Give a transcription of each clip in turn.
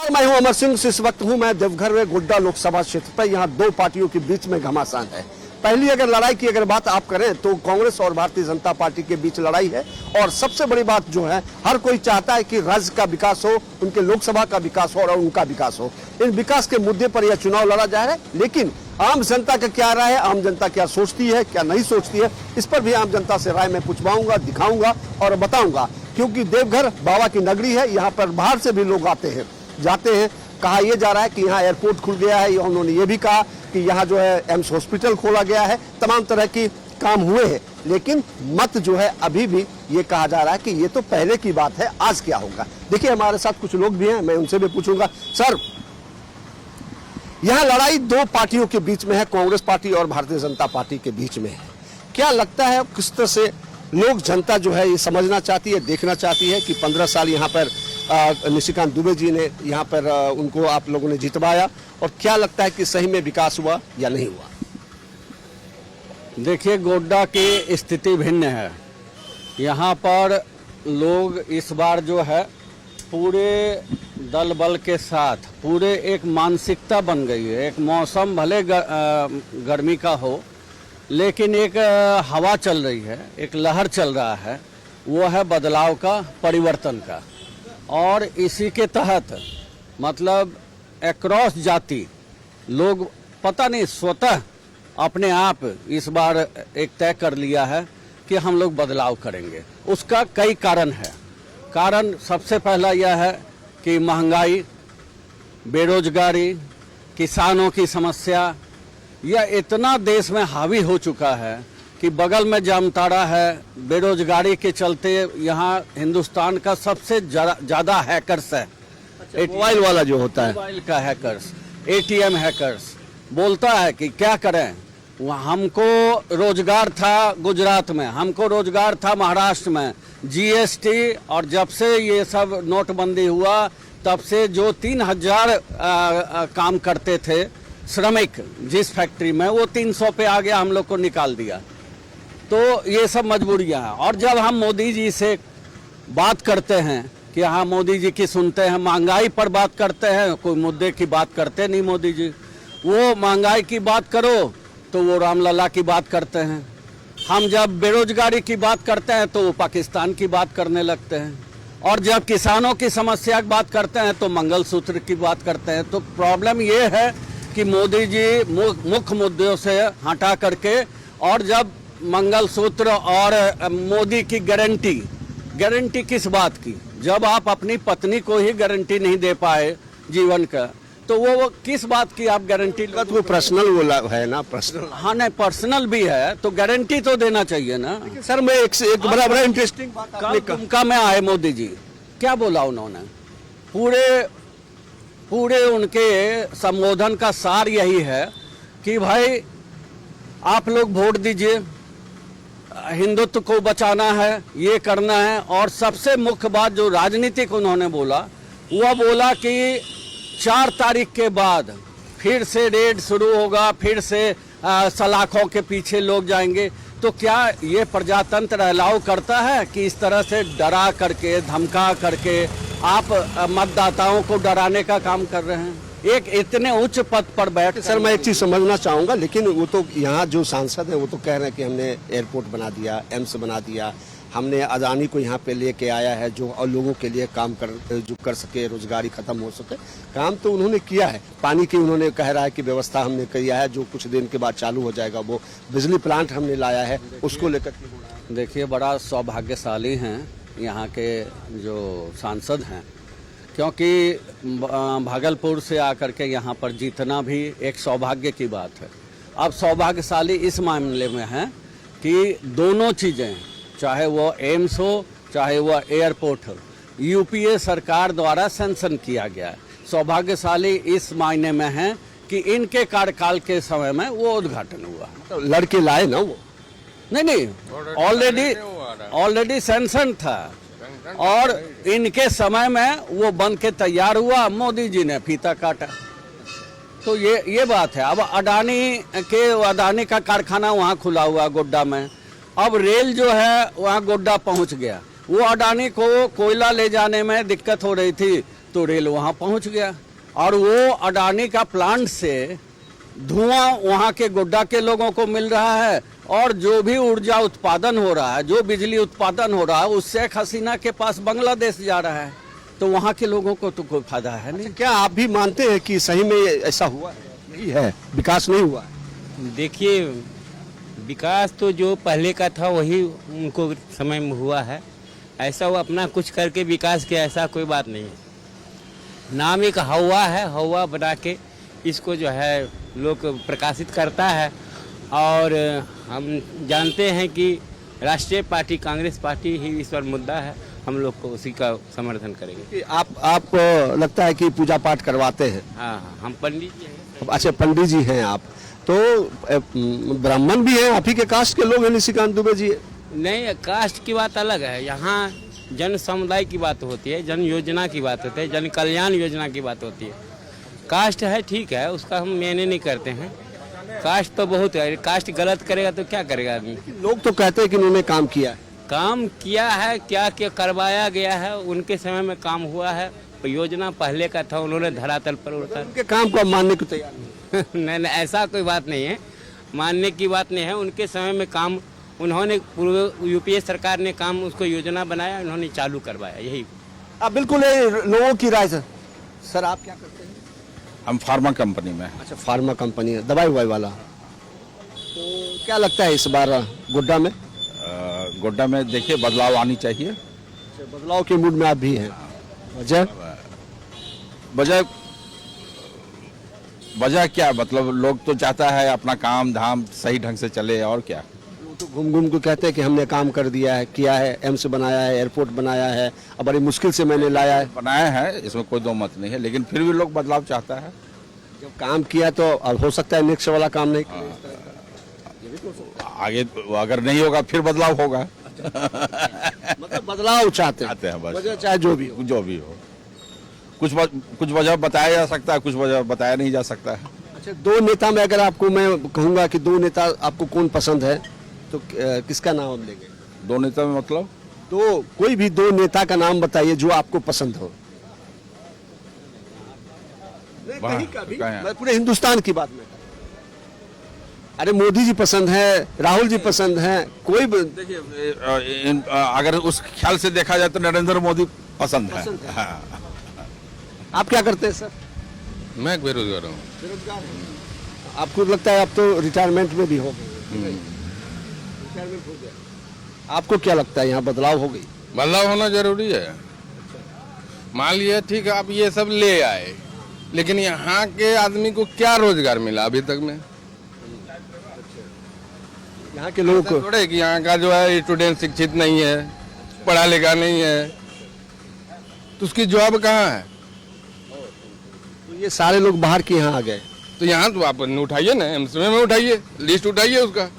तो मैं हूं अमर सिंह। इस वक्त हूं मैं देवघर में गोड्डा लोकसभा क्षेत्र पर। यहां दो पार्टियों के बीच में घमासान है। पहली अगर लड़ाई की बात आप करें तो कांग्रेस और भारतीय जनता पार्टी के बीच लड़ाई है। और सबसे बड़ी बात जो है, हर कोई चाहता है कि राज्य का विकास हो, उनके लोकसभा का विकास हो और उनका विकास हो। इन विकास के मुद्दे पर यह चुनाव लड़ा जा रहा है। लेकिन आम जनता का क्या राय है, आम जनता क्या सोचती है, क्या नहीं सोचती है, इस पर भी आम जनता से राय मैं पूछवाऊंगा, दिखाऊंगा और बताऊंगा। क्योंकि देवघर बाबा की नगरी है, यहाँ पर बाहर से भी लोग आते हैं, जाते हैं। कहा यह जा रहा है कि यहाँ एयरपोर्ट खुल गया है, उन्होंने ये भी कहा कि यहाँ जो है एम्स हॉस्पिटल खोला गया है, तमाम तरह की काम हुए हैं। लेकिन मत जो है अभी भी ये कहा जा रहा है कि ये तो पहले की बात है, आज क्या होगा। देखिए हमारे साथ कुछ लोग भी हैं, मैं उनसे भी पूछूंगा। सर, यह लड़ाई दो पार्टियों के बीच में है, कांग्रेस पार्टी और भारतीय जनता पार्टी के बीच में है। क्या लगता है किस तरह से लोग, जनता जो है ये समझना चाहती है, देखना चाहती है कि 15 साल यहाँ पर निशिकांत दुबे जी ने यहाँ पर उनको आप लोगों ने जितवाया, और क्या लगता है कि सही में विकास हुआ या नहीं हुआ? देखिए, गोड्डा की स्थिति भिन्न है। यहाँ पर लोग इस बार जो है पूरे दल बल के साथ, पूरे एक मानसिकता बन गई है। एक मौसम भले गर्मी का हो, लेकिन एक हवा चल रही है, एक लहर चल रहा है, वो है बदलाव का, परिवर्तन का। और इसी के तहत मतलब अक्रॉस जाति लोग पता नहीं स्वतः अपने आप इस बार एक तय कर लिया है कि हम लोग बदलाव करेंगे। उसका कई कारण है। कारण सबसे पहला यह है कि महंगाई, बेरोजगारी, किसानों की समस्या, यह इतना देश में हावी हो चुका है कि बगल में जामताड़ा है। बेरोजगारी के चलते यहाँ हिंदुस्तान का सबसे ज़्यादा हैकर्स है। मोबाइल वाला जो होता है, मोबाइल का हैकर्स, एटीएम हैकर्स। बोलता है कि क्या करें, हमको रोजगार था गुजरात में, हमको रोजगार था महाराष्ट्र में, जीएसटी और जब से ये सब नोटबंदी हुआ तब से जो 3000 काम करते थे श्रमिक जिस फैक्ट्री में, वो 300 पे आ गया, हम लोग को निकाल दिया। तो ये सब मजबूरियां हैं। और जब हम मोदी जी से बात करते हैं कि हाँ मोदी जी की सुनते हैं, महंगाई पर बात करते हैं, कोई मुद्दे की बात करते नहीं मोदी जी। वो महंगाई की बात करो तो वो रामलला की बात करते हैं। हम जब बेरोजगारी की बात करते हैं तो वो पाकिस्तान की बात करने लगते हैं। और जब किसानों की समस्या की बात करते हैं तो मंगलसूत्र की बात करते हैं। तो प्रॉब्लम ये है कि मोदी जी मुख्य मुद्दों से हटा करके, और जब मंगलसूत्र और मोदी की गारंटी किस बात की? जब आप अपनी पत्नी को ही गारंटी नहीं दे पाए जीवन का, तो वो किस बात की आप गारंटी? वो पर्सनल वो है ना, पर्सनल। हाँ नहीं, पर्सनल भी है तो गारंटी तो देना चाहिए ना। सर मैं एक बड़ा इंटरेस्टिंग बात दुमका में आए मोदी जी, क्या बोला उन्होंने? पूरे उनके संबोधन का सार यही है कि भाई आप लोग वोट दीजिए, हिंदुत्व को बचाना है, ये करना है। और सबसे मुख्य बात जो राजनीतिक उन्होंने बोला, वह बोला कि 4 तारीख के बाद फिर से रेड शुरू होगा, फिर से सलाखों के पीछे लोग जाएंगे। तो क्या ये प्रजातंत्र अलाउ करता है कि इस तरह से डरा करके, धमका करके आप मतदाताओं को डराने का काम कर रहे हैं एक इतने उच्च पद पर बैठ? सर मैं एक चीज समझना चाहूंगा, लेकिन वो तो यहाँ जो सांसद है वो तो कह रहे हैं कि हमने एयरपोर्ट बना दिया, एम्स बना दिया, हमने अदानी को यहाँ पे लेके आया है जो और लोगों के लिए काम कर सके, रोजगारी खत्म हो सके। काम तो उन्होंने किया है। पानी की उन्होंने कह रहा है कि व्यवस्था हमने किया है, जो कुछ दिन के बाद चालू हो जाएगा। वो बिजली प्लांट हमने लाया है, उसको लेकर। देखिए, बड़ा सौभाग्यशाली हैं यहाँ के जो सांसद हैं, क्योंकि भागलपुर से आकर के यहाँ पर जीतना भी एक सौभाग्य की बात है। अब सौभाग्यशाली इस मामले में है कि दोनों चीज़ें, चाहे वो एम्स हो चाहे वो एयरपोर्ट हो, यूपीए सरकार द्वारा सैंक्शन किया गया है। सौभाग्यशाली इस मायने में है कि इनके कार्यकाल के समय में वो उद्घाटन हुआ। तो लड़के लाए ना वो? नहीं, ऑलरेडी सैंक्शन था और इनके समय में वो बन के तैयार हुआ, मोदी जी ने फीता काटा। तो ये बात है। अब अडानी का कारखाना वहाँ खुला हुआ गोड्डा में। अब रेल जो है वहाँ गोड्डा पहुँच गया। वो अडानी को कोयला ले जाने में दिक्कत हो रही थी, तो रेल वहां पहुंच गया, और वो अडानी का प्लांट से धुआं वहां के गोड्डा के लोगों को मिल रहा है, और जो भी ऊर्जा उत्पादन हो रहा है, जो बिजली उत्पादन हो रहा है, वो शेख हसीना के पास बांग्लादेश जा रहा है। तो वहां के लोगों को तो कोई फायदा है नहीं। क्या आप भी मानते हैं कि सही में ऐसा हुआ है? नहीं है, विकास नहीं हुआ है? देखिए, विकास तो जो पहले का था वही उनको समय में हुआ है। ऐसा वो अपना कुछ करके विकास किया, ऐसा कोई बात नहीं है। नाम एक हवा है, हवा बना के इसको जो है लोग प्रकाशित करता है। और हम जानते हैं कि राष्ट्रीय पार्टी कांग्रेस पार्टी ही इस पर मुद्दा है, हम लोग को उसी का समर्थन करेंगे। कि आप लगता है कि पूजा पाठ करवाते हैं? हाँ, हम पंडित जी हैं। अच्छा, पंडित जी हैं आप, तो ब्राह्मण भी हैं, आप ही के कास्ट के लोग हैं निशिकांत दुबे जी? नहीं, कास्ट की बात अलग है। यहाँ जन समुदाय की बात होती है, जन योजना की बात होती है, जन कल्याण योजना की बात होती है। कास्ट है, ठीक है, उसका हम मायने नहीं करते हैं। कास्ट तो बहुत है, कास्ट गलत करेगा तो क्या करेगा आदमी। लोग तो कहते हैं कि उन्होंने काम किया है। काम किया है, क्या क्या करवाया गया है, उनके समय में काम हुआ है। योजना पहले का था, उन्होंने धरातल पर उतारा। उनके काम को आप मानने को तैयार नहीं? नहीं, ऐसा कोई बात नहीं है, मानने की बात नहीं है। उनके समय में काम उन्होंने, पूर्व यूपीए सरकार ने काम, उसको योजना बनाया, उन्होंने चालू करवाया, यही। आप बिल्कुल लोगों की राय सर आप क्या करते हैं? हम फार्मा कंपनी में। अच्छा, फार्मा कंपनी है, दवाई ववाई वाला। तो क्या लगता है इस बार गोड्डा में? गोड्डा में देखिए बदलाव आनी चाहिए। बदलाव के मूड में आप भी हैं? वजह क्या, मतलब लोग तो चाहता है अपना काम धाम सही ढंग से चले, और क्या। लोग तो घूम घूम के कहते हैं कि हमने काम कर दिया है, किया है, एम्स बनाया है, एयरपोर्ट बनाया है, अब बड़ी मुश्किल से मैंने लाया है। बनाया है, इसमें कोई दो मत नहीं है, लेकिन फिर भी लोग बदलाव चाहता है। जब काम किया तो अब हो सकता है नेक्स्ट वाला काम नहीं करे। आगे अगर नहीं होगा फिर बदलाव होगा। मतलब बदलाव चाहते हैं बस, वजह चाहे जो भी हो। जो भी हो। कुछ वजह बताया जा सकता है, कुछ वजह बताया नहीं जा सकता है। अच्छा, दो नेता में अगर आपको मैं कहूंगा कि दो नेता आपको कौन पसंद है, तो किसका नाम आप लेंगे? दो नेता में मतलब कोई भी दो नेता का नाम बताइए जो आपको पसंद हो। नहीं, कहीं का भी, मैं पूरे हिंदुस्तान की बात में। अरे मोदी जी पसंद है, राहुल जी पसंद है, कोई देखिए अगर उस ख्याल से देखा जाए तो नरेंद्र मोदी पसंद है। हाँ। आप क्या करते हैं सर? मैं बेरोजगार हूँ। बेरोजगार हैं। आपको लगता है आप तो रिटायरमेंट में भी हो गए? रिटायरमेंट हो गया। आपको क्या लगता है यहाँ बदलाव हो गई? बदलाव होना जरूरी है। मान लिया ठीक है, आप ये सब ले आए, लेकिन यहाँ के आदमी को क्या रोजगार मिला अभी तक में? यहाँ के लोगों को थोड़े कि यहाँ का जो है स्टूडेंट शिक्षित नहीं है, पढ़ा लिखा नहीं है, तो उसकी जॉब कहाँ है? तो ये सारे लोग बाहर के यहाँ आ गए। तो यहाँ तो आप उठाइए ना, एम्स में उठाइए, लिस्ट उठाइए उसका,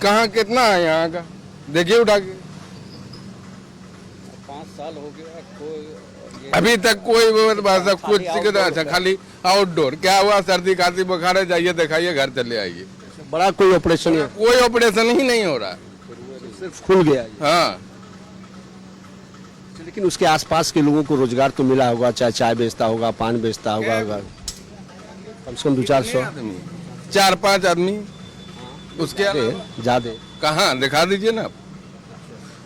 कहाँ कितना है यहाँ का, देखिए उठा के। 5 साल हो गया, अभी तक कोई कुछ अच्छा, खाली आउटडोर। क्या हुआ, सर्दी खांसी बुखार है, जाइए दिखाइए, घर चले आइए। बड़ा कोई ऑपरेशन है? कोई ऑपरेशन ही नहीं हो रहा, सिर्फ खुल गया। हाँ। लेकिन उसके आसपास के लोगों को रोजगार तो मिला होगा, चाहे चाय बेचता होगा, पान बेचता होगा, कम से कम 200-400 4-5 आदमी, उसके ज्यादा कहाँ दिखा दीजिए ना,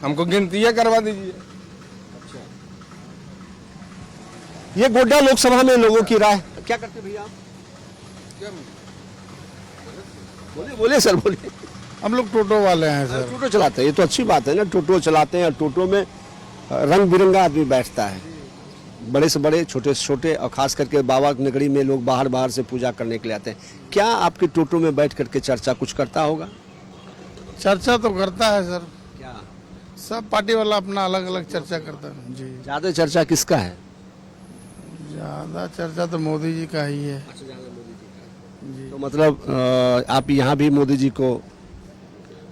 हमको गिनतियाँ करवा दीजिए। ये गोड्डा लोकसभा में लोगों की राय क्या करते भैया आप? बोले सर बोले। हम लोग टोटो वाले हैं सर। टोटो चलाते हैं, ये तो अच्छी बात है ना, टोटो चलाते हैं। टोटो में रंग बिरंगा आदमी बैठता है, बड़े से बड़े, छोटे से छोटे, और खास करके बाबा नगरी में लोग बाहर बाहर से पूजा करने के लिए आते हैं। क्या आपके टोटो में बैठ करके चर्चा कुछ करता होगा? चर्चा तो करता है सर, क्या सब पार्टी वाला अपना अलग अलग चर्चा करता है जी। ज्यादा चर्चा किसका है? ज्यादा चर्चा तो मोदी जी का ही है जी। तो मतलब आप यहाँ भी मोदी जी को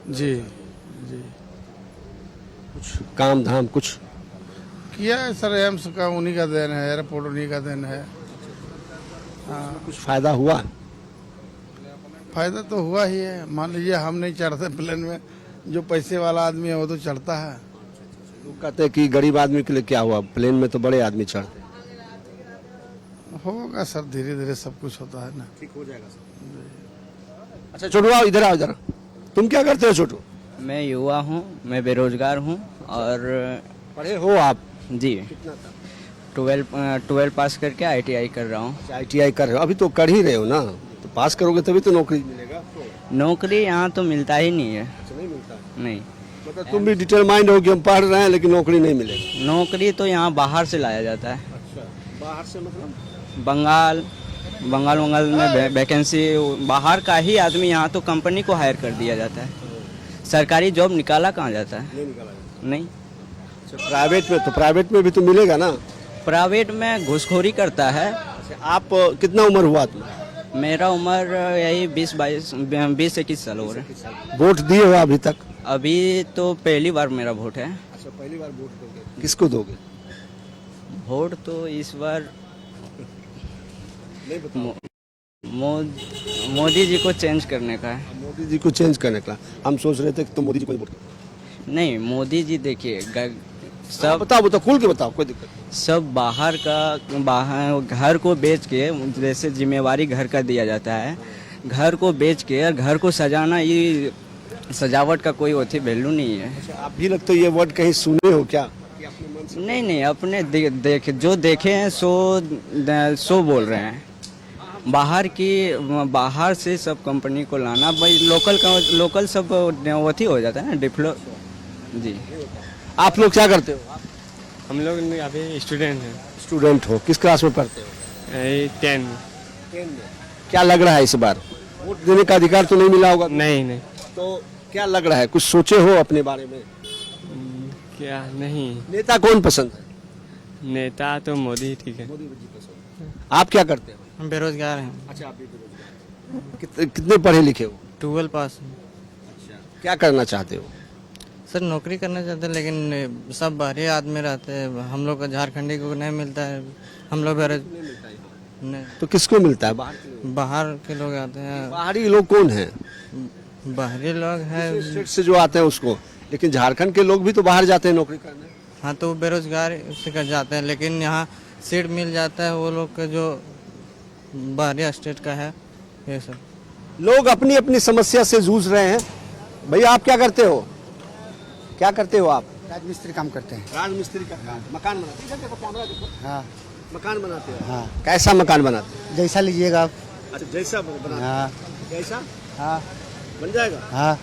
जी जी कुछ काम धाम कुछ किया है सर, एम्स का उन्हीं का देन है, एयरपोर्ट उन्हीं का देन है। हाँ, कुछ फायदा हुआ? फायदा तो हुआ ही है। मान लीजिए हम नहीं चढ़ते प्लेन में, जो पैसे वाला आदमी है वो तो चढ़ता है। लोग कहते हैं कि गरीब आदमी के लिए क्या हुआ, प्लेन में तो बड़े आदमी चढ़ते हैं। होगा सर, धीरे धीरे सब कुछ होता है ना। ठीक हो जाएगा सर। अच्छा छोटू आओ इधर, आओ इधर। तुम क्या करते हो छोटू? मैं युवा हूँ, मैं बेरोजगार हूँ और पढ़े हो आप? जी 12 पास करके ITI कर रहा हूँ। ITI कर रहे हो, अभी तो कर ही रहे हो ना, तो पास करोगे तभी तो नौकरी मिलेगा। नौकरी यहाँ तो मिलता ही नहीं है। अच्छा नहीं मिलता है। नहीं, मतलब तुम भी डिटरमाइंड हो कि हम पढ़ रहे हैं लेकिन नौकरी नहीं मिलेगी। नौकरी तो यहाँ बाहर से लाया जाता है। अच्छा, बाहर से मतलब बंगाल में वैकेंसी, बाहर का ही आदमी यहाँ तो कंपनी को हायर कर दिया जाता है। सरकारी जॉब निकाला कहाँ जाता है? नहीं निकाला जाता। नहीं। अच्छा, प्राइवेट में तो, प्राइवेट में भी तो मिलेगा ना। प्राइवेट में घूसखोरी करता है। अच्छा, आप कितना उम्र हुआ तुम्हारा? मेरा उम्र यही 20-21 साल हो रहा है। वोट दिए हो अभी तक? अभी तो पहली बार मेरा वोट है। अच्छा, पहली बार वोट दोगे? किसको दोगे? वोट तो इस बार मोदी जी को चेंज करने का है। मोदी जी को चेंज करने का हम सोच रहे थे कि तुम मोदी जी को वोट करो। नहीं, मोदी जी देखिए सब बताओ खुल के बताओ, कोई दिक्कत नहीं। सब बाहर घर को बेच के, जैसे जिम्मेवारी घर का दिया जाता है, घर को बेच के और घर को सजाना, ये सजावट का कोई होती वैल्यू नहीं है। अच्छा, आप भी लगता है ये वर्ड कहीं सुने हो क्या? नहीं, अपने जो देखे हैं सो बोल रहे हैं। बाहर से सब कंपनी को लाना, भाई लोकल सब वही हो जाता है ना, डिप्लो। जी आप लोग क्या करते हो? हम लोग अभी स्टूडेंट हैं। स्टूडेंट हो, किस क्लास में पढ़ते हो? 10 में। क्या लग रहा है इस बार वोट देने का अधिकार तो नहीं मिला होगा? नहीं। तो क्या लग रहा है, कुछ सोचे हो अपने बारे में? क्या नहीं, नेता कौन पसंद है? नेता तो मोदी ठीक है। मोदी जी पसंद है। आप क्या करते हो? हम बेरोजगार हैं। अच्छा, आप भी बेरोजगार। कितने पढ़े लिखे हो? 12 पास। अच्छा, क्या करना चाहते हो? सर नौकरी करना चाहते हैं, लेकिन सब बाहरी आदमी रहते हैं, हम लोग को झारखंडी को नहीं मिलता है। हम लोग नहीं, तो किसको मिलता है? बाहर के लोग आते हैं। बाहरी लोग कौन हैं? बाहरी लोग हैं। स्टेट से जो आते हैं उसको, लेकिन झारखंड के लोग भी तो बाहर जाते हैं नौकरी करने। हाँ, तो बेरोजगार से कर जाते हैं, लेकिन यहाँ सीट मिल जाता है वो लोग का जो बाहरी स्टेट का है। ये सब लोग अपनी अपनी समस्या से जूझ रहे हैं। भैया आप क्या करते हो? क्या करते हो आप? राजमिस्त्री काम करते हैं। राजमिस्त्री का काम, मकान बनाते हो? हाँ, मकान बनाते हो? हाँ। कैसा मकान बनाते हो? जैसा लीजिएगा आप। अच्छा, जैसा बनाते हो। हाँ, जैसा हाँ, बन जाएगा। हाँ।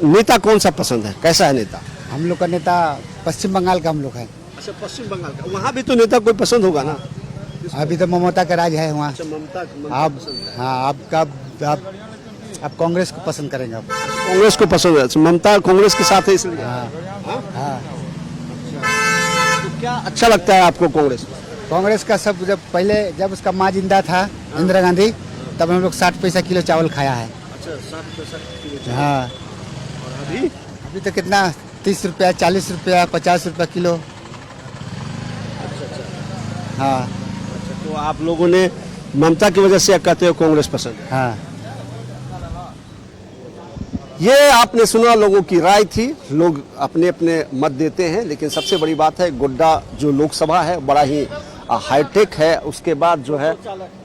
नेता कौन सा पसंद है, कैसा है नेता? हम लोग का नेता पश्चिम बंगाल का हम लोग है। अच्छा, पश्चिम बंगाल का, वहाँ भी तो नेता कोई पसंद होगा ना? अभी तो ममता का राज है वहाँ। अच्छा, ममता आप पसंद है। हाँ, आप कांग्रेस को पसंद करेंगे आप? कांग्रेस को पसंद है। ममता कांग्रेस के साथ है इसलिए। हाँ, हाँ। तो क्या अच्छा लगता है आपको कांग्रेस? कांग्रेस का सब, जब उसका माँ जिंदा था इंदिरा गांधी, तब हम लोग 60 पैसा किलो चावल खाया है। अच्छा, 60 पैसा किलो। हाँ। और अभी तो कितना, 30 रुपया, 40 रुपया, 50 रुपया किलो। हाँ। तो आप लोगों ने ममता की वजह से कहते हो कांग्रेस पसंद है? हाँ। ये आपने सुना, लोगों की राय थी। लोग अपने अपने मत देते हैं, लेकिन सबसे बड़ी बात है गोड्डा जो लोकसभा है बड़ा ही हाईटेक है। उसके बाद जो है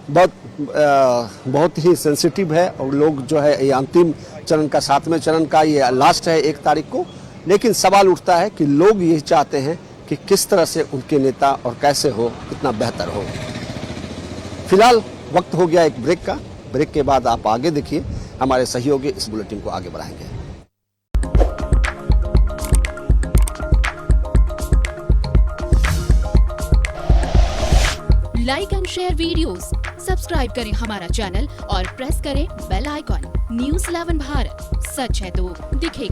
बहुत ही सेंसिटिव है, और लोग जो है ये अंतिम चरण का, 7वें चरण का ये लास्ट है 1 तारीख को। लेकिन सवाल उठता है कि लोग ये चाहते हैं कि किस तरह से उनके नेता और कैसे हो, कितना बेहतर हो। फिलहाल वक्त हो गया एक ब्रेक का। ब्रेक के बाद आप आगे देखिए, हमारे सहयोगी इस बुलेटिन को आगे बढ़ाएंगे। Like and share videos, subscribe करें हमारा चैनल और प्रेस करें बेल आइकॉन। News 11 भारत, सच है तो दिखेगा।